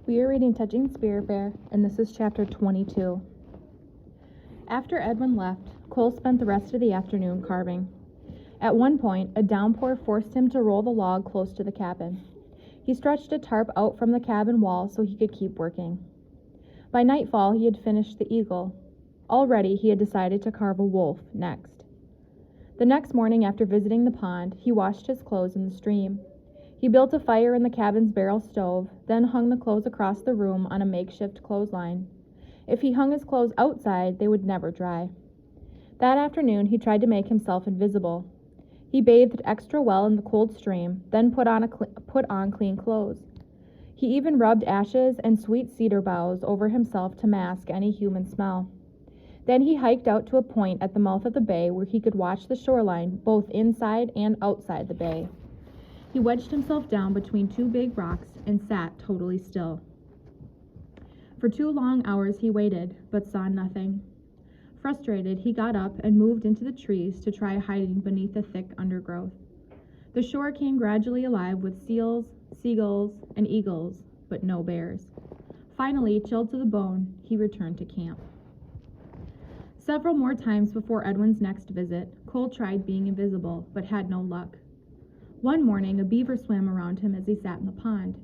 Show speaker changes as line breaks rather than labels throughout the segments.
We are reading Touching Spirit Bear, and this is chapter 22. After Edwin left, Cole spent the rest of the afternoon carving. At one point, a downpour forced him to roll the log close to the cabin. He stretched a tarp out from the cabin wall so he could keep working. By nightfall, he had finished the eagle. Already, he had decided to carve a wolf next. The next morning, after visiting the pond, he washed his clothes in the stream. He built a fire in the cabin's barrel stove, then hung the clothes across the room on a makeshift clothesline. If he hung his clothes outside, they would never dry. That afternoon, he tried to make himself invisible. He bathed extra well in the cold stream, then put on clean clothes. He even rubbed ashes and sweet cedar boughs over himself to mask any human smell. Then he hiked out to a point at the mouth of the bay where he could watch the shoreline both inside and outside the bay. He wedged himself down between two big rocks and sat totally still. For 2 long hours he waited, but saw nothing. Frustrated, he got up and moved into the trees to try hiding beneath the thick undergrowth. The shore came gradually alive with seals, seagulls, and eagles, but no bears. Finally, chilled to the bone, he returned to camp. Several more times before Edwin's next visit, Cole tried being invisible, but had no luck. One morning, a beaver swam around him as he sat in the pond.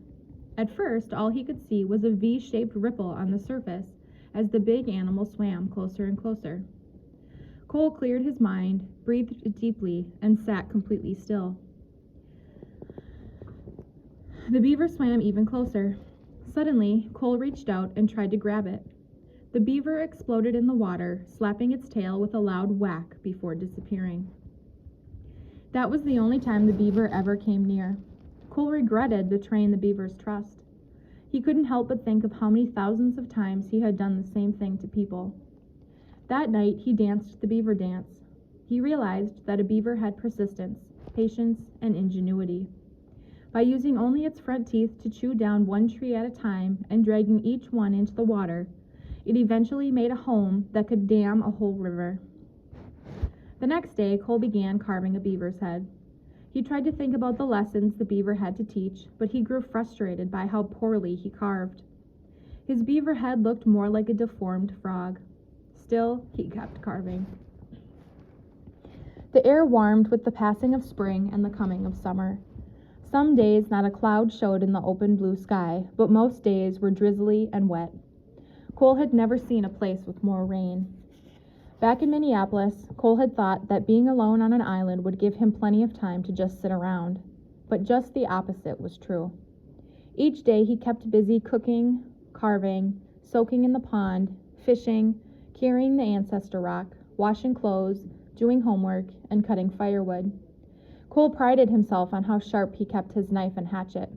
At first, all he could see was a V-shaped ripple on the surface as the big animal swam closer and closer. Cole cleared his mind, breathed deeply, and sat completely still. The beaver swam even closer. Suddenly, Cole reached out and tried to grab it. The beaver exploded in the water, slapping its tail with a loud whack before disappearing. That was the only time the beaver ever came near. Cole regretted betraying the beaver's trust. He couldn't help but think of how many thousands of times he had done the same thing to people. That night, he danced the beaver dance. He realized that a beaver had persistence, patience, and ingenuity. By using only its front teeth to chew down one tree at a time and dragging each one into the water, it eventually made a home that could dam a whole river. The next day, Cole began carving a beaver's head. He tried to think about the lessons the beaver had to teach, but he grew frustrated by how poorly he carved. His beaver head looked more like a deformed frog. Still, he kept carving. The air warmed with the passing of spring and the coming of summer. Some days not a cloud showed in the open blue sky, but most days were drizzly and wet. Cole had never seen a place with more rain. Back in Minneapolis, Cole had thought that being alone on an island would give him plenty of time to just sit around, but just the opposite was true. Each day he kept busy cooking, carving, soaking in the pond, fishing, carrying the ancestor rock, washing clothes, doing homework, and cutting firewood. Cole prided himself on how sharp he kept his knife and hatchet.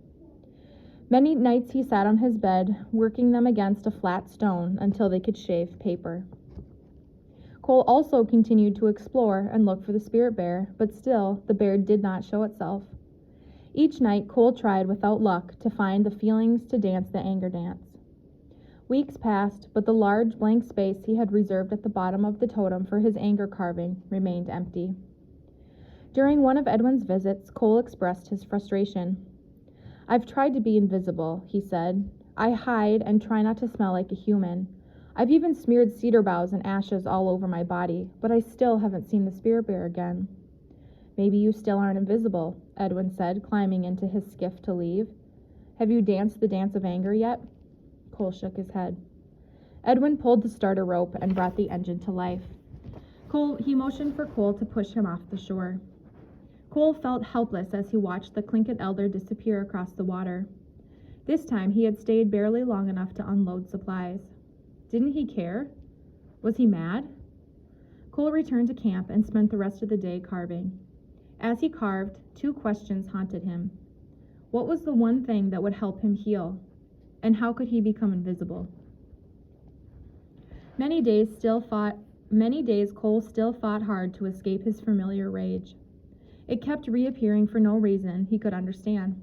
Many nights he sat on his bed, working them against a flat stone until they could shave paper. Cole also continued to explore and look for the spirit bear, but still, the bear did not show itself. Each night, Cole tried without luck to find the feelings to dance the anger dance. Weeks passed, but the large blank space he had reserved at the bottom of the totem for his anger carving remained empty. During one of Edwin's visits, Cole expressed his frustration. "I've tried to be invisible," he said. "I hide and try not to smell like a human. I've even smeared cedar boughs and ashes all over my body, but I still haven't seen the spirit bear again." "Maybe you still aren't invisible," Edwin said, climbing into his skiff to leave. "Have you danced the dance of anger yet?" Cole shook his head. Edwin pulled the starter rope and brought the engine to life. He motioned for Cole to push him off the shore. Cole felt helpless as he watched the Tlingit elder disappear across the water. This time he had stayed barely long enough to unload supplies. Didn't he care? Was he mad? Cole returned to camp and spent the rest of the day carving. As he carved, 2 questions haunted him. What was the one thing that would help him heal? And how could he become invisible? Many days Cole still fought hard to escape his familiar rage. It kept reappearing for no reason he could understand.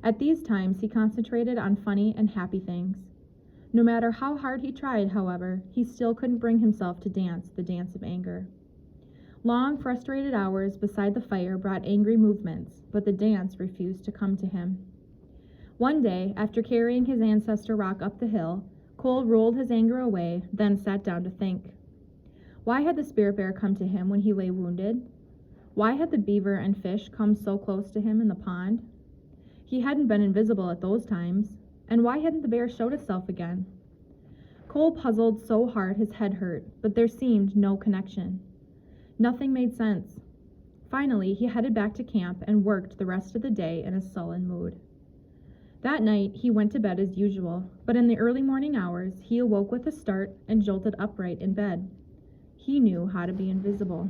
At these times, he concentrated on funny and happy things. No matter how hard he tried, however, he still couldn't bring himself to dance the dance of anger. Long, frustrated hours beside the fire brought angry movements, but the dance refused to come to him. One day, after carrying his ancestor rock up the hill, Cole rolled his anger away, then sat down to think. Why had the spirit bear come to him when he lay wounded? Why had the beaver and fish come so close to him in the pond? He hadn't been invisible at those times, and why hadn't the bear showed itself again? Cole puzzled so hard his head hurt, but there seemed no connection. Nothing made sense. Finally, he headed back to camp and worked the rest of the day in a sullen mood. That night, he went to bed as usual, but in the early morning hours, he awoke with a start and jolted upright in bed. He knew how to be invisible.